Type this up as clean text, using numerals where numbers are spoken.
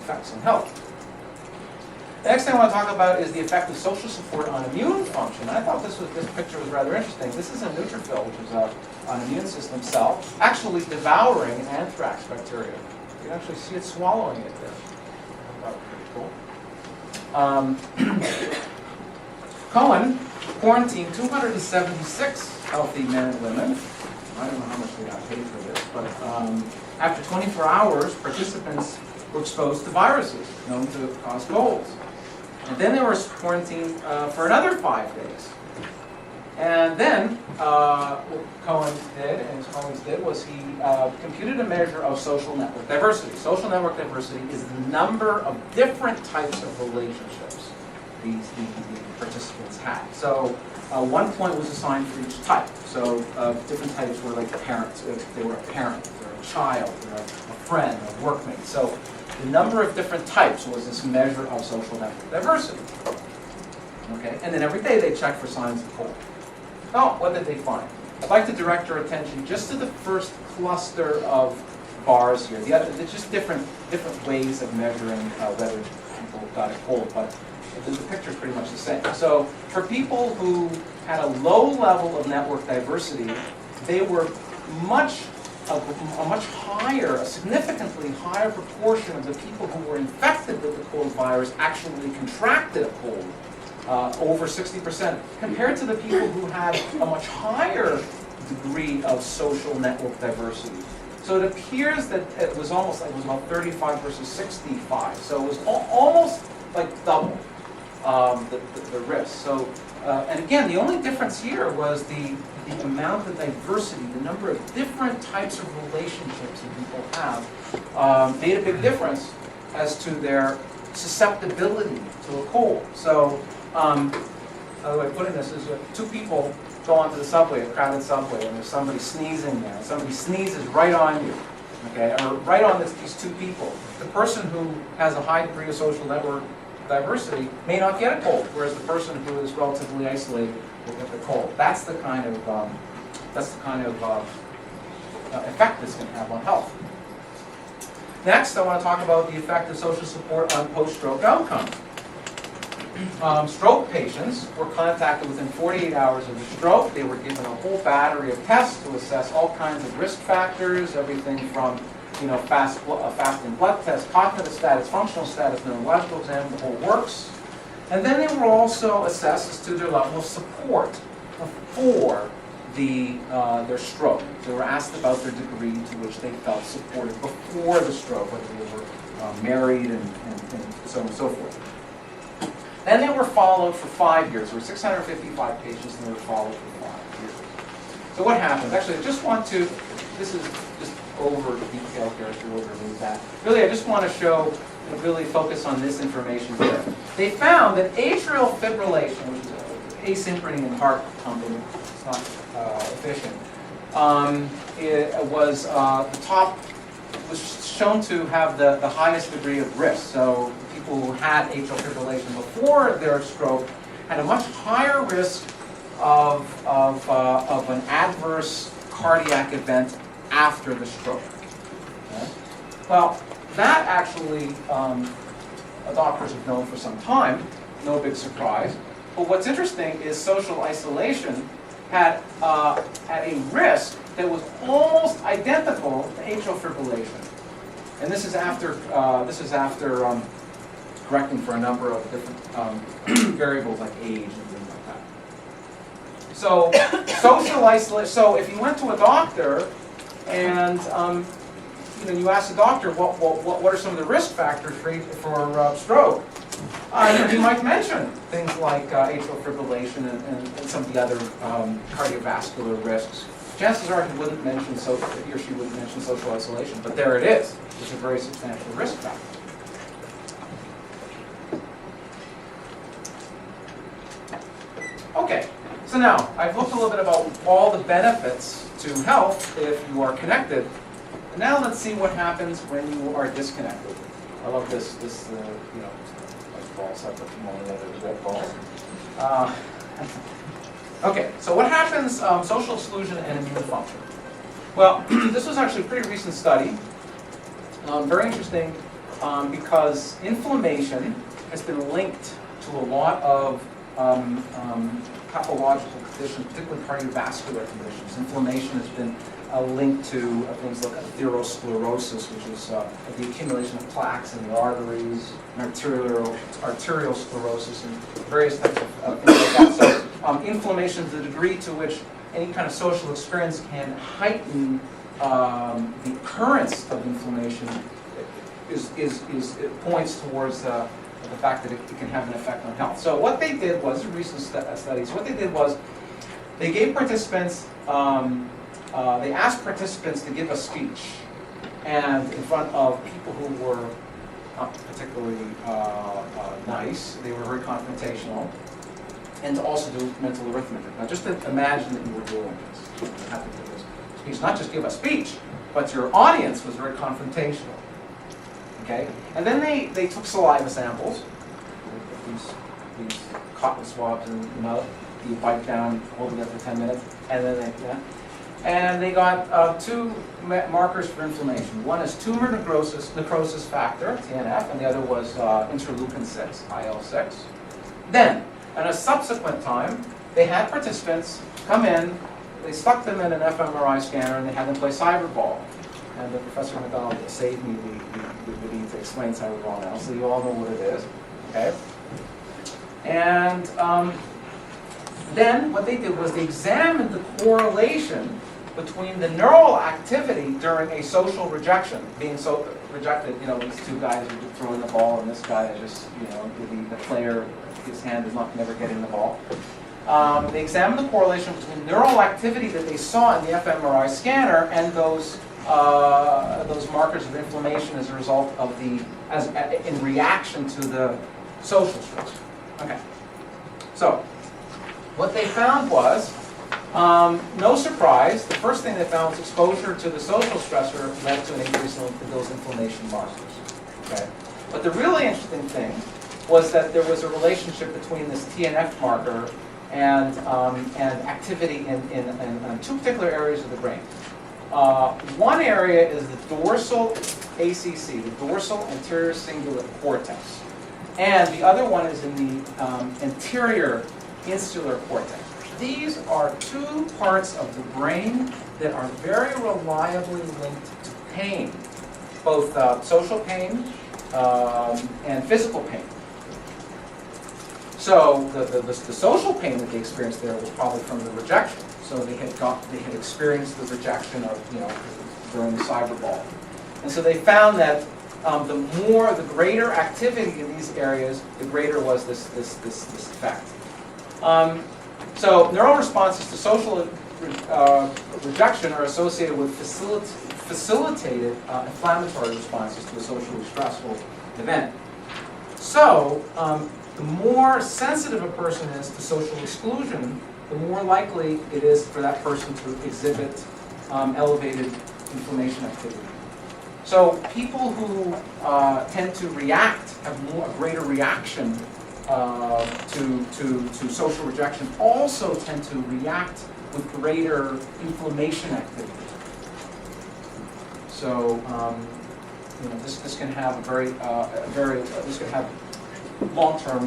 effects on health. The next thing I want to talk about is the effect of social support on immune function. I thought this picture was rather interesting. This is a neutrophil, which is an immune system cell, actually devouring an anthrax bacteria. You can actually see it swallowing it there. That was pretty cool. Cohen quarantined 276 healthy men and women. I don't know how much they got paid for this, but after 24 hours, participants were exposed to viruses known to cause colds. And then they were quarantined for another 5 days. And then what Cohen did, and his colleagues did, was he computed a measure of social network diversity. Social network diversity is the number of different types of relationships the participants had. So 1 point was assigned for each type. So different types were like parents. If they were a parent, or a child, or a friend, or a workmate. So the number of different types was this measure of social network diversity. Okay, and then every day they checked for signs of cold. Oh, what did they find? I'd like to direct your attention just to the first cluster of bars here. The other, it's just different ways of measuring whether people got a cold, but the picture is pretty much the same. So for people who had a low level of network diversity, they were a much higher, a significantly higher proportion of the people who were infected with the cold virus actually contracted a cold. Over 60%, compared to the people who had a much higher degree of social network diversity. So it appears that it was almost like it was about 35 versus 65. So it was almost like double the risk. So, and again, the only difference here was the amount of diversity, the number of different types of relationships that people have made a big difference as to their susceptibility to a cold. So, another way of putting this is two people go onto the subway, a crowded subway, and there's somebody sneezing there. And somebody sneezes right on you, okay, or right on these two people. The person who has a high degree of social network diversity may not get a cold, whereas the person who is relatively isolated will get the cold. That's the kind of effect this can have on health. Next, I want to talk about the effect of social support on post-stroke outcomes. Stroke patients were contacted within 48 hours of the stroke. They were given a whole battery of tests to assess all kinds of risk factors, everything from fasting blood tests, cognitive status, functional status, neurological exam, the whole works. And then they were also assessed as to their level of support before their stroke. They were asked about their degree to which they felt supported before the stroke, whether they were married and so on and so forth. Then they were followed for 5 years. There were 655 patients, and they were followed for 5 years. So what happens? Actually, I just want to, this is just over detailed here, if you're overread that. Really, I just want to show, and really focus on this information here. They found that atrial fibrillation, which is asynchrony in heart pumping, it's not efficient, it was was shown to have the highest degree of risk. So people who had atrial fibrillation before their stroke had a much higher risk of an adverse cardiac event after the stroke. Okay? Well, that actually doctors have known for some time, no big surprise. But what's interesting is social isolation had a risk that was almost identical to atrial fibrillation. And this is after correcting for a number of different variables like age and things like that. So social isolation. So if you went to a doctor and you asked the doctor what are some of the risk factors for stroke, he might mention things like atrial fibrillation and some of the other cardiovascular risks. Chances are he wouldn't mention he or she wouldn't mention social isolation, but there it is. It's a very substantial risk factor. Okay, so now I've looked a little bit about all the benefits to health if you are connected. And now let's see what happens when you are disconnected. I love this like balls. I put them all together as red balls. Okay, so what happens, social exclusion and immune function? Well, this was actually a pretty recent study. Very interesting because inflammation has been linked to a lot of pathological conditions, particularly cardiovascular conditions. Inflammation has been linked to things like atherosclerosis, which is the accumulation of plaques in the arteries, and arterial sclerosis, and various types of things like that. So inflammation, to the degree to which any kind of social experience can heighten the occurrence of inflammation, it points towards the fact that it can have an effect on health. So what they did was, recent studies, what they did was they gave participants, they asked participants to give a speech, and in front of people who were not particularly nice, they were very confrontational, and to also do mental arithmetic. Now just to imagine that you were doing this, you have to do this speech, not just give a speech, but your audience was very confrontational. Okay, and then they took saliva samples, these cotton swabs in the mouth. You bite down, hold it up for 10 minutes, and then they got two markers for inflammation. One is tumor necrosis factor, TNF, and the other was interleukin 6, IL-6. Then, at a subsequent time, they had participants come in, they stuck them in an fMRI scanner, and they had them play cyberball. And Professor McDonald saved me the need to explain cyberball now, so you all know what it is. Okay? And then what they did was they examined the correlation between the neural activity during a social rejection, being so rejected, these two guys are throwing the ball, and this guy is just, the player, his hand is not never getting the ball. They examined the correlation between neural activity that they saw in the fMRI scanner and those markers of inflammation as a result of in reaction to the social stress. Okay. So, what they found was, no surprise, the first thing they found was exposure to the social stressor led to an increase in those inflammation markers. Okay. But the really interesting thing was that there was a relationship between this TNF marker and activity in two particular areas of the brain. One area is the dorsal ACC, the dorsal anterior cingulate cortex. And the other one is in the anterior insular cortex. These are two parts of the brain that are very reliably linked to pain, both social pain and physical pain. So the social pain that they experienced there was probably from the rejection. So they had experienced the rejection of during the cyberball, and so they found that the greater activity in these areas, the greater was this effect. So neural responses to social rejection are associated with facilitated inflammatory responses to a socially stressful event. So the more sensitive a person is to social exclusion, the more likely it is for that person to exhibit elevated inflammation activity. So people who tend to react, have a greater reaction to social rejection, also tend to react with greater inflammation activity. So this can have this can have long-term